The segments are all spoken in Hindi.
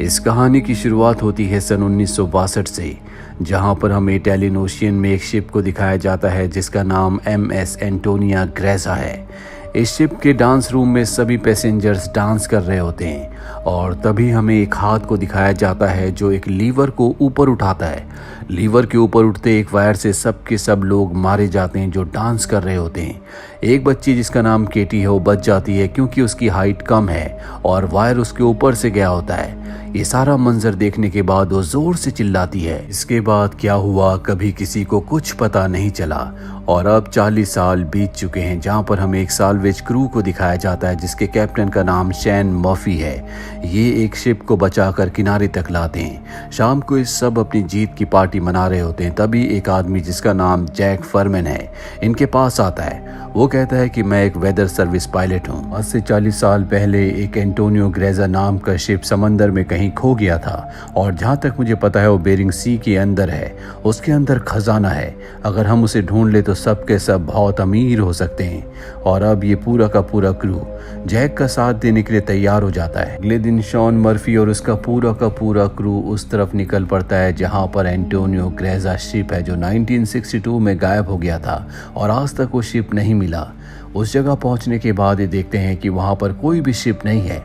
इस कहानी की शुरुआत होती है सन 1962 से, जहां पर हमें इटालियन ओशियन में एक शिप को दिखाया जाता है जिसका नाम MS एंटोनिया ग्रेजा है। इस शिप के डांस रूम में सभी पैसेंजर्स डांस कर रहे होते हैं और तभी हमें एक हाथ को दिखाया जाता है जो एक लीवर को ऊपर उठाता है। लीवर के ऊपर उठते एक वायर से सब के सब लोग मारे जाते हैं जो डांस कर रहे होते हैं। एक बच्ची जिसका नाम केटी है वो बच जाती है क्योंकि उसकी हाइट कम है और वायर उसके ऊपर से गया होता है। ये सारा मंजर देखने के बाद वो जोर से चिल्लाती है। इसके बाद क्या हुआ कभी किसी को कुछ पता नहीं चला और अब 40 साल बीत चुके हैं, जहां पर हमें एक साल्वेज क्रू को दिखाया जाता है जिसके कैप्टन का नाम शैन मर्फी है। ये एक शिप को बचाकर किनारे तक लाते हैं। शाम को इस सब अपनी जीत की पार्टी मना रहे होते हैं। तभी एक आदमी जिसका नाम जैक फरमैन है इनके पास आता है। वो कहता है कि मैं एक वेदर सर्विस पायलट हूँ। आज से 40 साल पहले एक एंटोनियो ग्रेजा नाम का शिप समंदर में कहीं खो गया था और जहाँ तक मुझे पता है वो बेरिंग सी के अंदर है। उसके अंदर खजाना है। अगर हम उसे ढूंढ ले तो सब के सब बहुत अमीर हो सकते हैं। और अब ये पूरा का पूरा क्रू जैक का साथ देने के लिए तैयार हो जाता है। अगले दिन शॉन मर्फी और उसका पूरा का पूरा क्रू उस तरफ निकल पड़ता है जहां पर एंटोनियो ग्रेजा शिप है जो 1962 में गायब हो गया था और आज तक वो शिप नहीं मिला। उस जगह पहुंचने के बाद ये देखते हैं कि वहां पर कोई भी शिप नहीं है।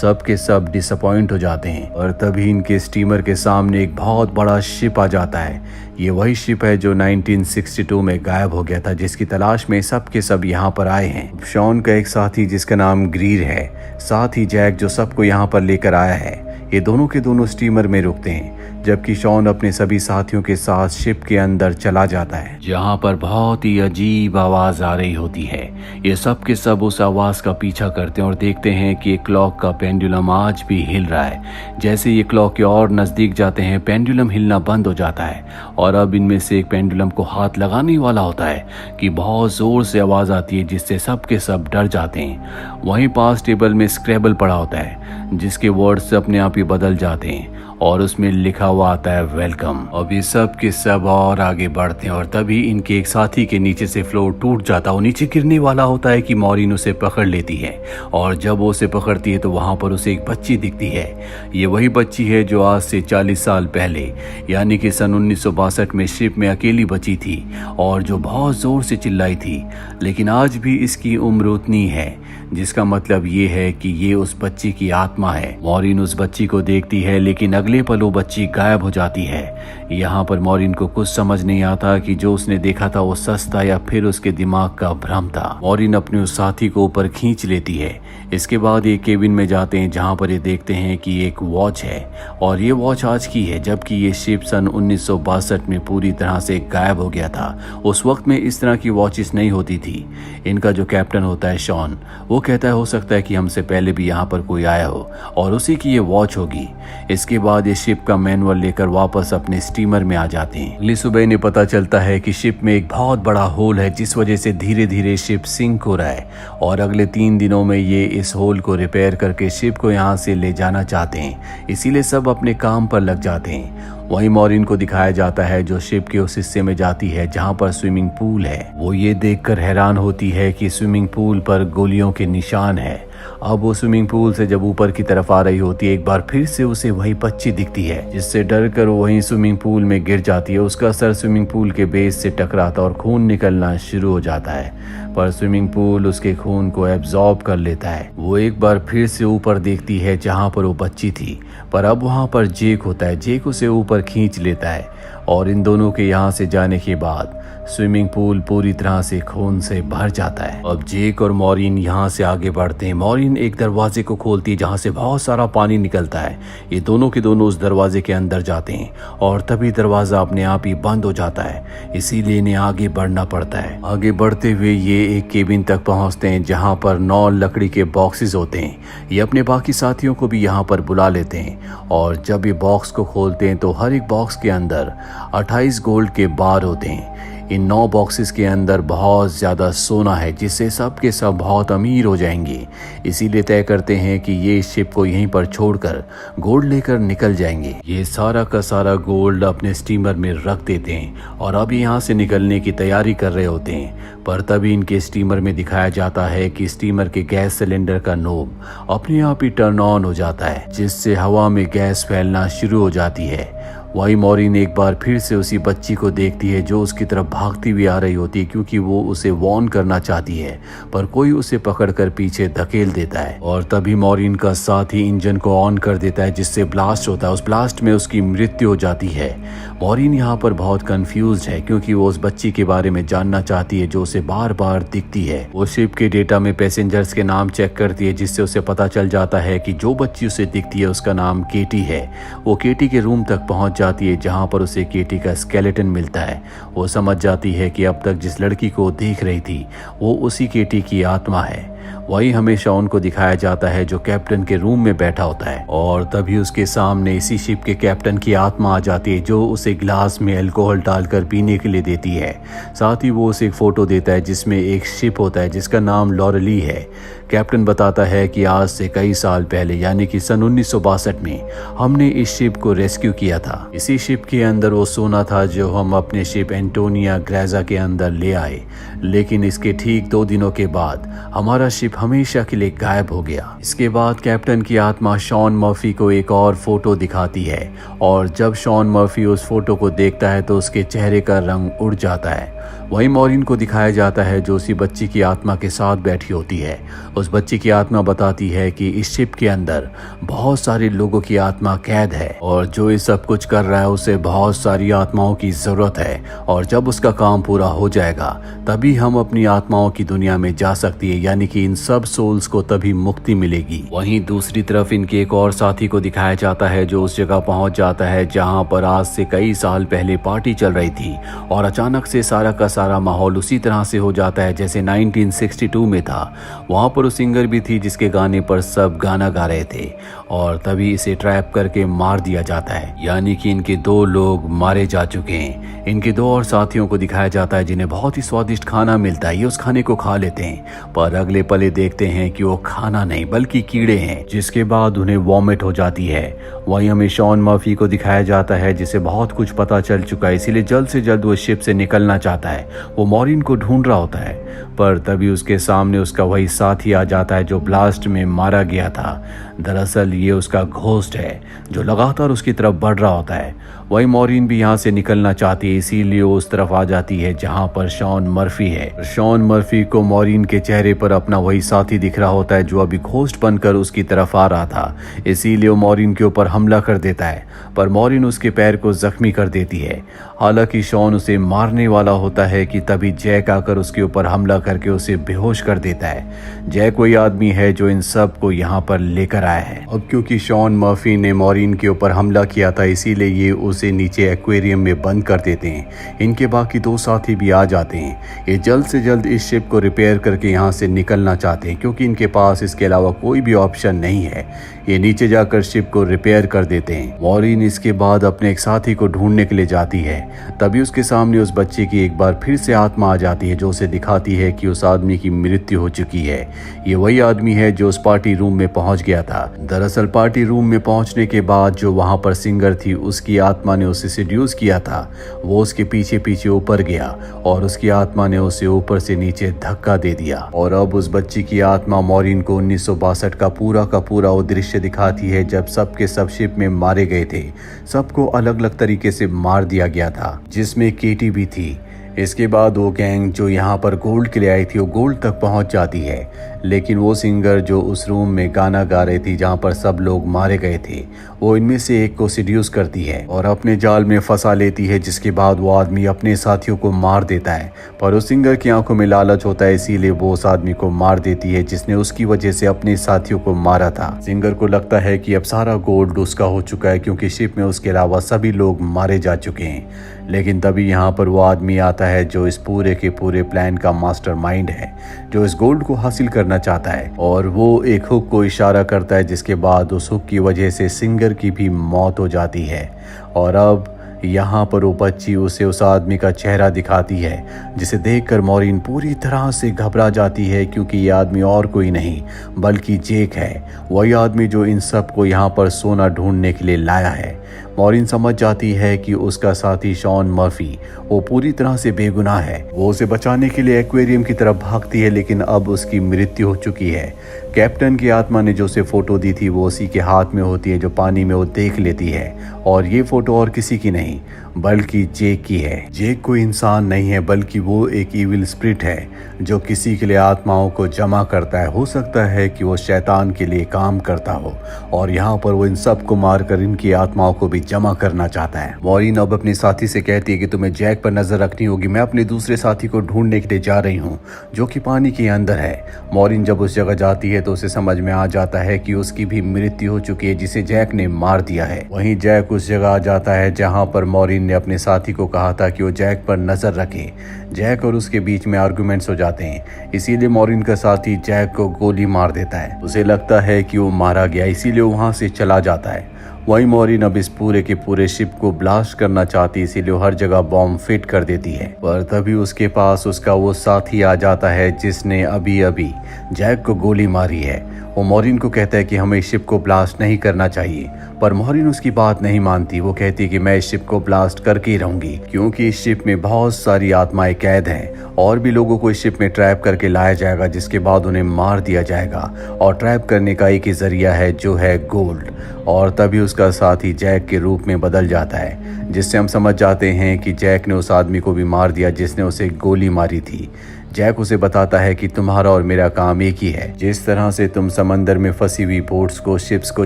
सब के सब डिसअपॉइंट हो जाते हैं और तभी इनके स्टीमर के सामने एक बहुत बड़ा शिप आ जाता है। ये वही शिप है जो 1962 में गायब हो गया था, जिसकी तलाश में सब के सब यहाँ पर आए हैं। शॉन का एक साथी जिसका नाम ग्रीर है, साथ ही जैक जो सबको यहाँ पर लेकर आया है। ये दोनों के दोनों स्टीमर में रुकते हैं जबकि शॉन अपने सभी साथियों के साथ शिप के अंदर चला जाता है, जहां पर बहुत ही अजीब आवाज आ रही होती है। ये सब के सब उस आवाज का पीछा करते हैं और देखते हैं कि क्लॉक का पेंडुलम आज भी हिल रहा है। जैसे ये क्लॉक के और नजदीक जाते हैं पेंडुलम हिलना बंद हो जाता है और अब इनमें से एक पेंडुलम को हाथ लगाने वाला होता है कि बहुत जोर से आवाज आती है जिससे सब के सब डर जाते हैं। वहीं पास टेबल में स्क्रैबल पड़ा होता है जिसके वर्ड्स अपने आप ही बदल जाते हैं और उसमें लिखा हुआ आता है वेलकम। अब ये सब के सब और आगे बढ़ते हैं और तभी इनके एक साथी के नीचे से फ्लोर टूट जाता है। वो नीचे गिरने वाला होता है कि मॉरिन उसे पकड़ लेती है और जब वो उसे पकड़ती है तो वहां पर उसे एक बच्ची दिखती है। ये वही बच्ची है जो आज से 40 साल पहले यानी कि सन 1962 में शिप में अकेली बची थी और जो बहुत जोर से चिल्लाई थी। लेकिन आज भी इसकी उम्र उतनी है, जिसका मतलब ये है कि ये उस बच्ची की आत्मा है। मॉरिन उस बच्ची को देखती है लेकिन अगले पल वो बच्ची गायब हो जाती है। यहाँ पर मॉरिन को कुछ समझ नहीं आता कि जो उसने देखा था वो सच था या फिर उसके दिमाग का भ्रम था। मॉरिन अपने उस साथी को ऊपर खींच लेती है। इसके बाद ये केबिन में जाते हैं जहाँ पर ये देखते हैं कि एक वॉच है और ये वॉच आज की है, जबकि ये शिप सन 1962 में पूरी तरह से गायब हो गया था। उस वक्त में इस तरह की वॉचेस नहीं होती थी। इनका जो कैप्टन होता है शॉन, वो कहता है हो सकता है कि हमसे पहले भी यहाँ पर कोई आया हो और उसी की ये वॉच होगी। इसके बाद ये शिप का मैनुअल लेकर वापस अपने स्टीमर में आ जाते हैं। अगली सुबह इन्हें पता चलता है कि शिप में एक बहुत बड़ा होल है जिस वजह से धीरे धीरे शिप सिंक हो रहा है और अगले 3 दिनों में ये इस होल को रिपेयर करके शिप को यहाँ से ले जाना चाहते हैं। इसीलिए सब अपने काम पर लग जाते हैं। वहीं मॉरिन को दिखाया जाता है जो शिप के उस हिस्से में जाती है जहां पर स्विमिंग पूल है। वो ये देखकर हैरान होती है कि स्विमिंग पूल पर गोलियों के निशान है। अब वो स्विमिंग पूल से जब ऊपर की तरफ आ रही होती है एक बार फिर से उसे वही बच्ची दिखती है, जिससे डर कर वो वहीं स्विमिंग पूल में गिर जाती है। उसका सर स्विमिंग पूल के बेस से टकराता और खून निकलना शुरू हो जाता है, पर स्विमिंग पूल उसके खून को एब्जॉर्ब कर लेता है। वो एक बार फिर से ऊपर देखती है जहां पर वो बच्ची थी, पर अब वहां पर जेक होता है। जेक उसे ऊपर खींच लेता है और इन दोनों के यहाँ से जाने के बाद स्विमिंग पूल पूरी तरह से खून से भर जाता है। अब जेक और मॉरिन यहाँ से आगे बढ़ते हैं। मॉरिन एक दरवाजे को खोलती है जहाँ से बहुत सारा पानी निकलता है। ये दोनों के दोनों उस दरवाजे के अंदर जाते हैं और तभी दरवाजा अपने आप ही बंद हो जाता है, इसीलिए इन्हें आगे बढ़ना पड़ता है। आगे बढ़ते हुए ये एक केबिन तक पहुँचते हैं जहाँ पर 9 लकड़ी के बॉक्सेस होते हैं। ये अपने बाकी साथियों को भी यहाँ पर बुला लेते हैं और जब ये बॉक्स को खोलते हैं तो हर एक बॉक्स के अंदर 28 गोल्ड के बार होते हैं। इन 9 बॉक्सेस के अंदर बहुत ज़्यादा सोना है जिससे सब के सब बहुत अमीर हो जाएंगे। इसीलिए तय करते हैं कि ये इस शिप को यहीं पर छोड़कर गोल्ड लेकर निकल जाएंगे। ये सारा का सारा गोल्ड अपने स्टीमर में रख देते हैं और अब यहाँ से निकलने की तैयारी कर रहे होते हैं। पर तभी इनके स्टीमर में दिखाया जाता है कि स्टीमर के गैस सिलेंडर का नोब अपने आप ही टर्न ऑन हो जाता है, जिससे हवा में गैस फैलना शुरू हो जाती है। वही मॉरिन एक बार फिर से उसी बच्ची को देखती है जो उसकी तरफ भागती हुई आ रही होती है, क्योंकि वो उसे वार्न करना चाहती है, पर कोई उसे पकड़कर पीछे धकेल देता है। और तभी मॉरिन का साथी इंजन को ऑन कर देता है जिससे ब्लास्ट होता है। उस ब्लास्ट में उसकी मृत्यु हो जाती है। मॉरिन यहाँ पर बहुत कंफ्यूज्ड है क्योंकि वो उस बच्ची के बारे में जानना चाहती है जो उसे बार बार दिखती है। वो शिप के डेटा में पैसेंजर्स के नाम चेक करती है जिससे उसे पता चल जाता है कि जो बच्ची उसे दिखती है उसका नाम केटी है। वो केटी के रूम तक पहुंच जाती है जहां पर उसे केटी का स्केलेटन मिलता है। वो समझ जाती है कि अब तक जिस लड़की को देख रही थी वो उसी केटी की आत्मा है। वही हमेशा उनको दिखाया जाता है जो कैप्टन के रूम में बैठा होता है और तभी उसके सामने इसी शिप के कैप्टन की आत्मा आ जाती है जो उसे ग्लास में अल्कोहल डालकर पीने के लिए देती है। साथ ही वो उसे एक फोटो देता है जिसमें एक शिप होता है जिसका नाम लॉरेली है। कैप्टन बताता है कि आज से कई साल पहले यानी कि सन 1962 में हमने इस शिप को रेस्क्यू किया था। इसी शिप के अंदर वो सोना था जो हम अपने शिप एंटोनिया ग्रेजा के अंदर ले आए, लेकिन इसके ठीक 2 दिनों के बाद हमारा शिप हमेशा के लिए गायब हो गया। इसके बाद कैप्टन की आत्मा शॉन मर्फी को एक और फोटो दिखाती है और जब शॉन मर्फी उस फोटो को देखता है तो उसके चेहरे का रंग उड़ जाता है। वही मॉरिन को दिखाया जाता है जो उसी बच्ची की आत्मा के साथ बैठी होती है। उस बच्ची की आत्मा बताती है कि इस शिप के अंदर बहुत सारे लोगों की आत्मा कैद है और जो ये सब कुछ कर रहा है उसे बहुत सारी आत्माओं की जरूरत है और जब उसका काम पूरा हो जाएगा तभी हम अपनी आत्माओं की दुनिया में जा सकती है, यानी कि इन सब सोल्स को तभी मुक्ति मिलेगी। वहीं दूसरी तरफ इनके एक और साथी को दिखाया जाता है जो उस जगह पहुंच जाता है जहां पर आज से कई साल पहले पार्टी चल रही थी और अचानक से सारा का सारा माहौल उसी तरह से हो जाता है जैसे 1962 में था। वहां पर उस सिंगर भी थी जिसके गाने पर सब गाना गा रहे थे और तभी इसे ट्रैप करके मार दिया जाता है, यानी कि इनके 2 लोग मारे जा चुके हैं। इनके 2 और साथियों को दिखाया जाता है जिन्हें बहुत ही स्वादिष्ट खाना मिलता है। ये उस खाने को खा लेते हैं पर अगले पले देखते हैं कि वो खाना नहीं बल्कि कीड़े हैं, जिसके बाद उन्हें वॉमिट हो जाती है। वहीं हमें शॉन मर्फी को दिखाया जाता है जिसे बहुत कुछ पता चल चुका है, इसीलिए जल्द से जल्द वो शिप से निकलना चाहता है। वो मॉरिन को ढूंढ रहा होता है पर तभी उसके सामने उसका वही साथी आ जाता है जो ब्लास्ट में मारा गया था। दरअसल ये उसका घोस्ट है जो लगातार उसकी तरफ बढ़ रहा होता है। वही मॉरिन भी यहाँ से निकलना चाहती है, इसीलिए वो उस तरफ आ जाती है जहाँ पर शॉन मर्फी है। शॉन मर्फी को मॉरिन के चेहरे पर अपना वही साथी दिख रहा होता है जो अभी घोस्ट बनकर उसकी तरफ आ रहा था, इसीलिए वो मॉरिन के ऊपर हमला कर देता है पर मॉरिन उसके पैर को जख्मी कर देती है। हालांकि शॉन उसे मारने वाला होता है कि तभी जैक आकर उसके ऊपर हमला करके उसे बेहोश कर देता है। जैक वही आदमी है जो इन सब को यहाँ पर लेकर आया है। अब क्योंकि शॉन मर्फी ने मॉरिन के ऊपर हमला किया था इसीलिए ये उसे नीचे एक्वेरियम में बंद कर देते हैं। इनके बाकी 2 साथी भी आ जाते हैं। ये जल्द से जल्द इस शिप को रिपेयर करके यहाँ से निकलना चाहते हैं क्योंकि इनके पास इसके अलावा कोई भी ऑप्शन नहीं है। ये नीचे जाकर शिप को रिपेयर कर देते हैं। मॉरिन इसके बाद अपने एक साथी को ढूंढने के लिए जाती है, तभी उसके सामने उस बच्चे की एक बार फिर से आत्मा आ जाती है जो उसे दिखाती है कि उस आदमी की मृत्यु हो चुकी है। ये वही आदमी है जो उस पार्टी रूम में पहुंच गया था। दरअसल पार्टी रूम में पहुंचने के बाद जो वहां पर सिंगर थी उसकी आत्मा ने उसे सेड्यूस किया था। वो उसके पीछे पीछे ऊपर गया और उसकी आत्मा ने उसे ऊपर से नीचे धक्का दे दिया और अब उस बच्ची की आत्मा मॉरिन को 1962 का पूरा वो दृश्य दिखाती है जब सब के सब शिप में मारे गए थे। सबको अलग अलग तरीके से मार दिया गया था जिसमें केटी भी थी। इसके बाद वो गैंग जो यहाँ पर गोल्ड के लिए आई थी वो गोल्ड तक पहुँच जाती है, लेकिन वो सिंगर जो उस रूम में गाना गा रही थी जहाँ पर सब लोग मारे गए थे वो इनमें से एक को सीड्यूस करती है और अपने जाल में फंसा लेती है, जिसके बाद वो आदमी अपने साथियों को मार देता है। पर उस सिंगर की आंखों में लालच होता है इसीलिए वो उस आदमी को मार देती है जिसने उसकी वजह से अपने साथियों को मारा था। सिंगर को लगता है कि अब सारा गोल्ड उसका हो चुका है क्योंकि शिप में उसके अलावा सभी लोग मारे जा चुके हैं। लेकिन तभी यहाँ पर वो आदमी आता है जो इस पूरे के पूरे प्लान का मास्टरमाइंड है, जो इस गोल्ड को हासिल करना चाहता है और वो एक हुक को इशारा करता है जिसके बाद उस हुक की वजह से सिंगर की भी मौत हो जाती है। और अब यहाँ पर वो बच्ची उसे उस आदमी का चेहरा दिखाती है, जिसे देखकर मॉरिन पूरी तरह से घबरा जाती है, क्योंकि ये आदमी और कोई नहीं बल्कि जेक है, वही आदमी जो इन सबको यहाँ पर सोना ढूंढने के लिए लाया है। मॉरिन समझ जाती है कि उसका साथी शॉन मर्फी वो पूरी तरह से बेगुनाह है। वो उसे बचाने के लिए एक्वेरियम की तरफ भागती है, लेकिन अब उसकी मृत्यु हो चुकी है। कैप्टन की आत्मा ने जो उसे फोटो दी थी वो उसी के हाथ में होती है, जो पानी में वो देख लेती है, और ये फोटो और किसी की नहीं बल्कि जेक की है। जेक कोई इंसान नहीं है बल्कि वो एक इविल स्पिरिट है जो किसी के लिए आत्माओं को जमा करता है। हो सकता है कि वो शैतान के लिए काम करता हो और यहाँ पर वो इन सबको मारकर इनकी आत्माओं को भी जमा करना चाहता है। मॉरिन अब अपने साथी से कहती है कि तुम्हें जैक पर नजर रखनी होगी, मैं अपने दूसरे साथी को ढूंढने के लिए जा रही हूँ जो कि पानी के अंदर है। मॉरिन जब उस जगह जाती है तो उसे समझ में आ जाता है कि उसकी भी मृत्यु हो चुकी है, जिसे जैक ने मार दिया है। वहीं जैक उस जगह आ जाता है जहाँ पर मॉरिन ने अपने साथी को कहा था कि वो जैक पर नजर रखे। जैक और उसके बीच में आर्गुमेंट्स हो जाते हैं, इसीलिए मॉरिन का साथी जैक को गोली मार देता है। उसे लगता है कि वो मारा गया, इसीलिए वो वहां से चला जाता है। वहीं मॉरिन अब इस पूरे के पूरे शिप को ब्लास्ट करना चाहती है, इसीलिए वो हर जगह बॉम्ब फिट कर देती है। पर तभी उसके पास उसका वो साथी आ जाता है जिसने अभी अभी जैक को गोली मारी है। वो मॉरिन को कहता है कि हमें इस शिप को ब्लास्ट नहीं करना चाहिए, पर मॉरिन उसकी बात नहीं मानती। वो कहती है कि मैं इस शिप को ब्लास्ट करके ही रहूंगी, क्योंकि इस शिप में बहुत सारी आत्माएं कैद हैं और भी लोगों को इस शिप में ट्रैप करके लाया जाएगा, जिसके बाद उन्हें मार दिया जाएगा। और ट्रैप करने का एक ही जरिया है जो है गोल्ड। और तभी उसका साथी जैक के रूप में बदल जाता है, जिससे हम समझ जाते हैं कि जैक ने उस आदमी को भी मार दिया जिसने उसे गोली मारी थी। जैक उसे बताता है कि तुम्हारा और मेरा काम एक ही है। जिस तरह से तुम समंदर में फंसी हुई बोट्स को, शिप्स को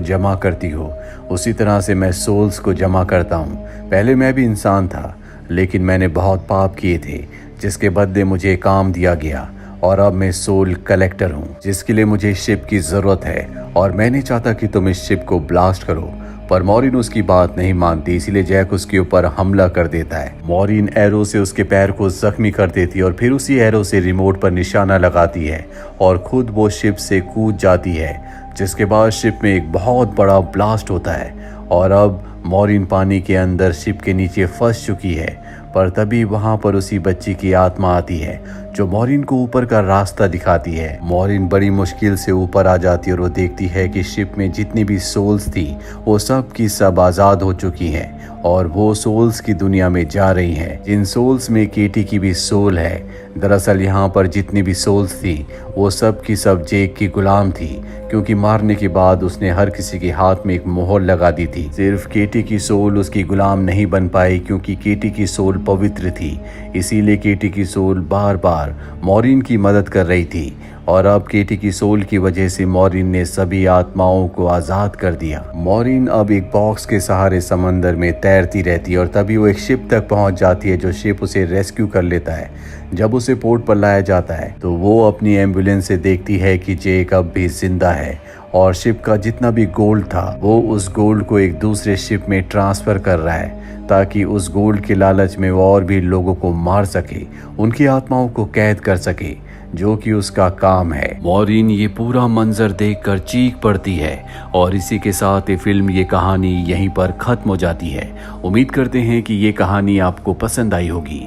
जमा करती हो, उसी तरह से मैं सोल्स को जमा करता हूँ। पहले मैं भी इंसान था, लेकिन मैंने बहुत पाप किए थे, जिसके बदले मुझे काम दिया गया, और अब मैं सोल कलेक्टर हूँ, जिसके लिए मुझे शिप की जरूरत है। और मैं नहीं चाहता कि तुम इस शिप को ब्लास्ट करो। पर मॉरिन उसकी बात नहीं मानती, इसीलिए जैक उसके ऊपर हमला कर देता है। मॉरिन एरो से उसके पैर को जख्मी कर देती है और फिर उसी एरो से रिमोट पर निशाना लगाती है और खुद वो शिप से कूद जाती है, जिसके बाद शिप में एक बहुत बड़ा ब्लास्ट होता है और अब मॉरिन पानी के अंदर शिप के नीचे फंस चुकी है। पर तभी वहां पर उसी बच्ची की आत्मा आती है जो मॉरिन को ऊपर का रास्ता दिखाती है। मॉरिन बड़ी मुश्किल से ऊपर आ जाती है और वो देखती है कि शिप में जितनी भी सोल्स थी वो सब की सब आज़ाद हो चुकी हैं और वो सोल्स की दुनिया में जा रही हैं। जिन सोल्स में केटी की भी सोल है। दरअसल यहाँ पर जितनी भी सोल्स थी वो सब की सब जेक की गुलाम थी, क्योंकि मारने के बाद उसने हर किसी के हाथ में एक मोहर लगा दी थी। सिर्फ केटी की सोल उसकी गुलाम नहीं बन पाई, क्योंकि केटी की सोल पवित्र थी। इसीलिए केटी की सोल बार बार मॉरिन की मदद कर रही थी और अब केटी की सोल की वजह से मॉरिन ने सभी आत्माओं को आज़ाद कर दिया। मॉरिन अब एक बॉक्स के सहारे समंदर में तैरती रहती है और तभी वो एक शिप तक पहुंच जाती है, जो शिप उसे रेस्क्यू कर लेता है। जब उसे पोर्ट पर लाया जाता है तो वो अपनी एम्बुलेंस से देखती है कि जेक अब भी जिंदा है और शिप का जितना भी गोल्ड था वो उस गोल्ड को एक दूसरे शिप में ट्रांसफर कर रहा है, ताकि उस गोल्ड के लालच में वो और भी लोगों को मार सके, उनकी आत्माओं को कैद कर सके, जो कि उसका काम है। मॉरिन ये पूरा मंजर देखकर चीख पड़ती है और इसी के साथ ये फिल्म, ये कहानी यहीं पर खत्म हो जाती है। उम्मीद करते हैं कि ये कहानी आपको पसंद आई होगी।